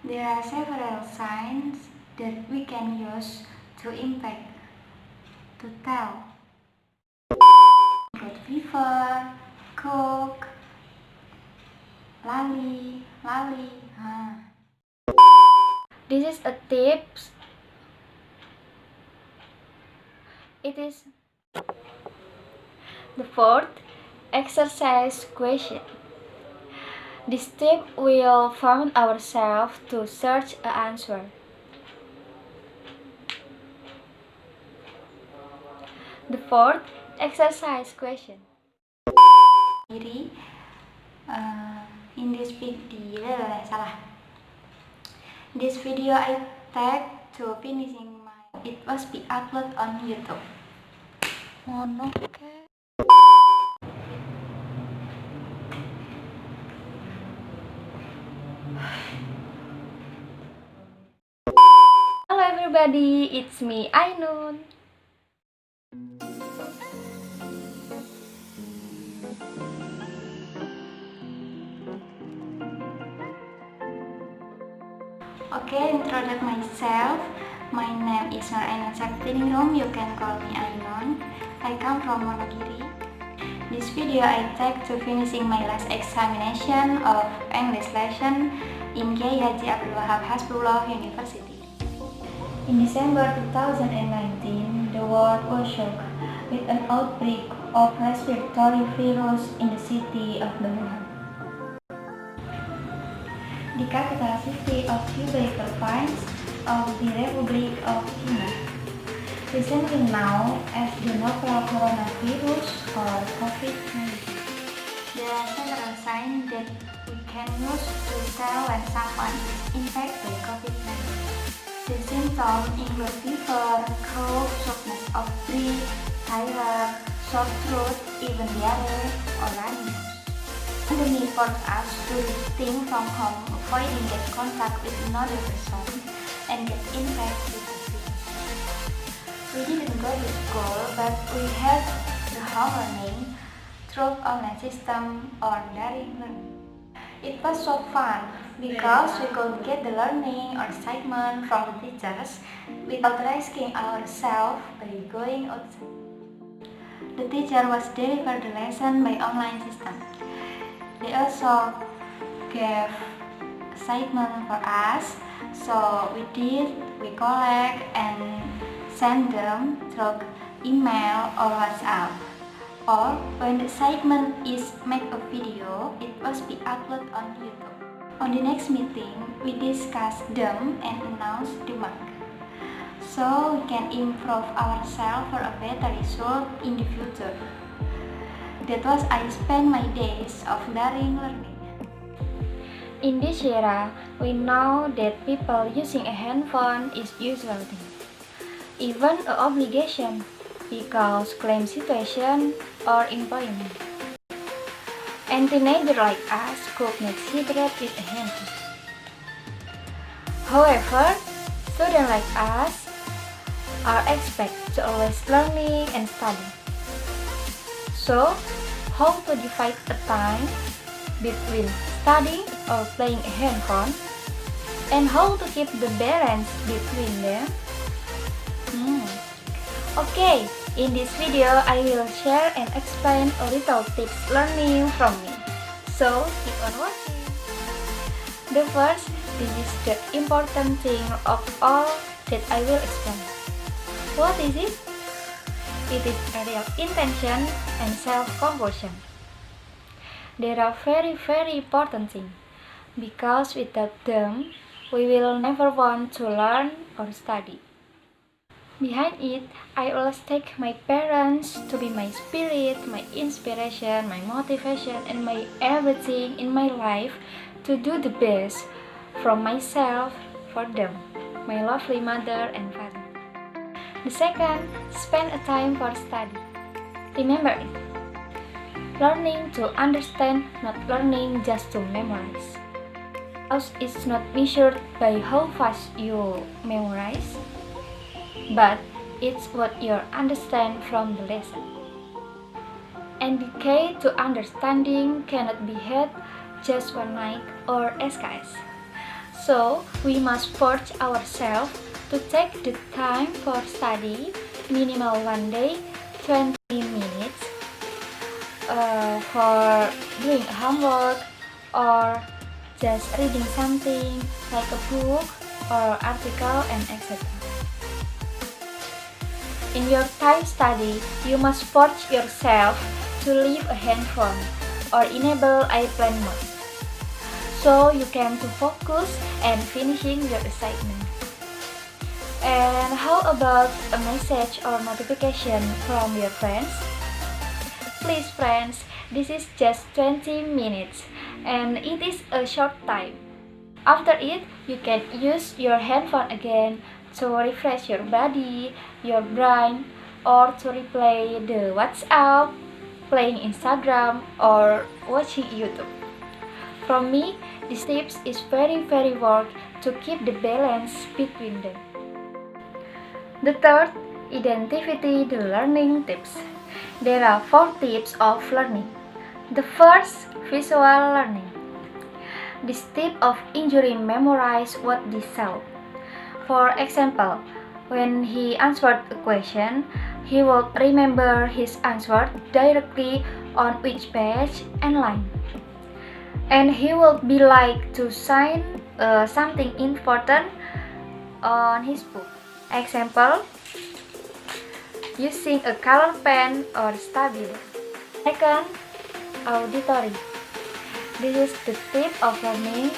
There are several signs that we can use to impact to tell. Include fever, cook, lali. This is a tips. It is the fourth exercise question. This tip will find ourselves to search an answer. The fourth exercise question. In this video, This video I tag to finishing my. It must be uploaded on YouTube. Mono okay. Hello everybody, it's me Ainun. Okay, introduce myself. My name is Nur Ainun Septiningrum. You can call me Ainun. I come from Monogiri. This video I take to finishing my last examination of English lesson in Kiai Haji Abdul Wahab Hasbullah University. In December 2019, the world was shocked with an outbreak of respiratory virus in the city of Wuhan, the capital city of Hubei province of the Republic of China, recently known as the novel coronavirus or COVID-19. There are several signs that we can use to tell when someone is infected by COVID-19. The symptoms include fever, cough, shortness of breath, tired, sore throat, even diarrhea or running nose. The need for us to distinct from home, avoiding get contact with another person and get infected with the virus. We didn't go to school, but we had the home learning through online system or daring learning. It was so fun because we could get the learning or excitement from the teachers without risking ourselves by going outside. The teacher was delivered the lesson by online system. They also gave assignment for us, so we collect and send them through email or WhatsApp. Or when the assignment is make a video, it must be uploaded on YouTube. On the next meeting, we discuss them and announce the mark, so we can improve ourselves for a better result in the future. That was I spent my days of daring learning. In this era, we know that people using a handphone is usual thing, even an obligation, because claim situation or employment. And teenagers like us could make cigarette with a handphone. However, students like us are expected to always learning and studying. So, how to divide the time between studying or playing a handphone, and how to keep the balance between them? Okay, in this video I will share and explain a little tips learning from me. So, keep on watching. The first, this is the important thing of all that I will explain. What is it? It is a real intention and self-compulsion. They are very, very important things, because without them, we will never want to learn or study. Behind it, I always take my parents to be my spirit, my inspiration, my motivation, and my everything in my life to do the best from myself for them, my lovely mother and father. The second, spend a time for study. Remember it. Learning to understand, not learning just to memorize. Because it's not measured by how fast you memorize, but it's what you understand from the lesson. And the key to understanding cannot be had just one night or SKS. So, we must force ourselves to take the time for study, minimal one day, 20 minutes, for doing homework or just reading something like a book or article and etc. In your time study, you must force yourself to leave a handphone or enable airplane mode, so you can to focus and finishing your assignment. And how about a message or notification from your friends? Please friends, this is just 20 minutes and it is a short time. After it, you can use your handphone again to refresh your body, your brain, or to replay the WhatsApp, playing Instagram, or watching YouTube. From me, this tips is very work to keep the balance between them. The third, identify the learning tips. There are 4 tips of learning. The first, visual learning. This tip of injury memorize what they saw. For example, when he answered a question, he will remember his answer directly on which page and line. And he will be like to sign something important on his book. Example, using a color pen or stabilo. Second, auditory. This is the tip of learning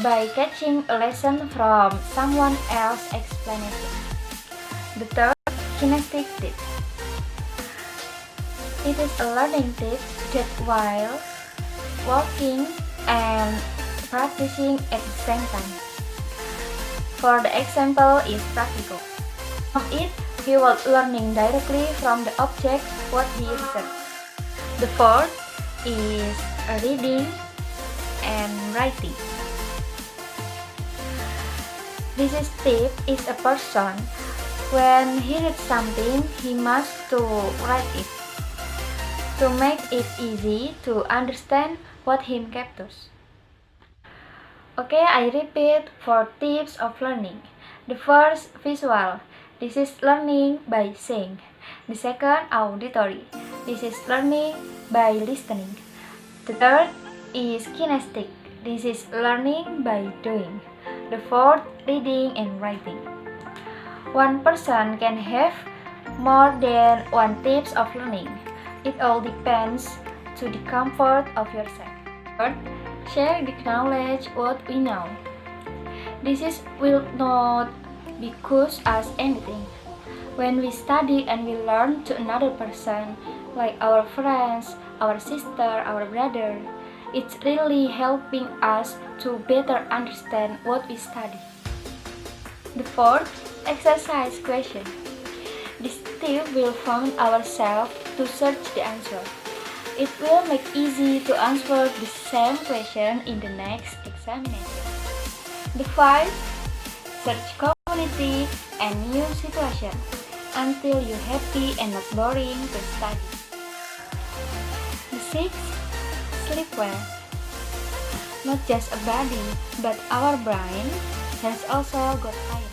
by catching a lesson from someone else's explanation. The third, kinesthetic tip. It is a learning tip that while working and practicing at the same time. For the example is practical. From it, he was learning directly from the object what he observed. The fourth is reading and writing. This is tip is a person when he reads something, he must to write it to make it easy to understand what he captures. Okay, I repeat 4 tips of learning. The first, visual. This is learning by seeing. The second, auditory. This is learning by listening. The third is kinesthetic. This is learning by doing. The fourth, reading and writing. One person can have more than 1 tips of learning. It all depends to the comfort of yourself. Third, share the knowledge what we know. This is will not be cost us anything. When we study and we learn to another person, like our friends, our sister, our brother, it's really helping us to better understand what we study. The fourth, exercise question. This tip will form ourselves to search the answer. It will make easy to answer the same question in the next examination. The 5, search community and new situation until you're happy and not boring to study. The 6, sleep well. Not just a body, but our brain has also got tired.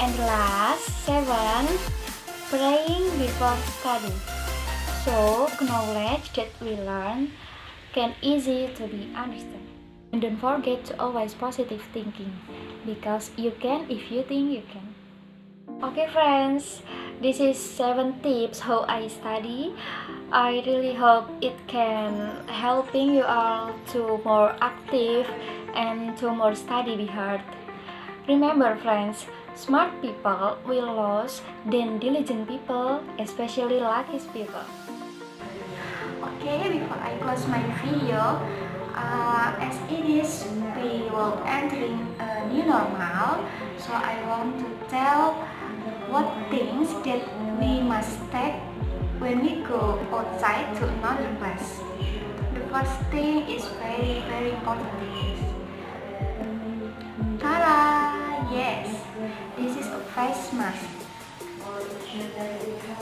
And last, 7, praying before study. So, knowledge that we learn can easy to be understood. And don't forget to always positive thinking, because you can if you think you can. Okay friends, this is 7 tips how I study. I really hope it can helping you all to more active and to more study be hard. Remember friends, smart people will lose than diligent people, especially lucky people. Okay, before I close my video, as it is we will entering a new normal, so I want to tell what things that we must take when we go outside to another place. The first thing is very important. Ta-da! Yes, this is a face mask.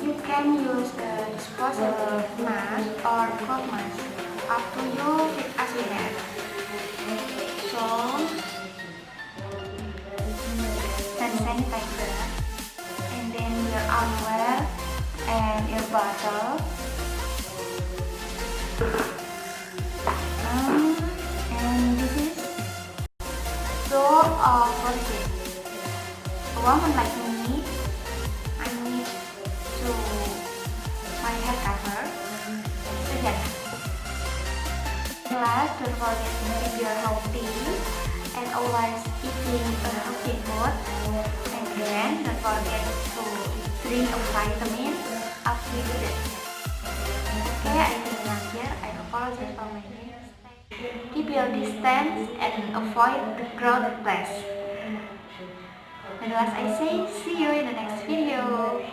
You can use a disposable mask or cloth mask, up to you as you have. So, things like that. And then your underwear and your bottle. And this is so worth it. A woman like me, I need to my hair cover. Again. Last, don't forget to keep your healthy and always eating a healthy food. And then don't forget to drink a vitamin after you do that. Okay, I think I'm here. I apologize for my mistake. Keep your distance and avoid the crowded place. And as I say, see you in the next video.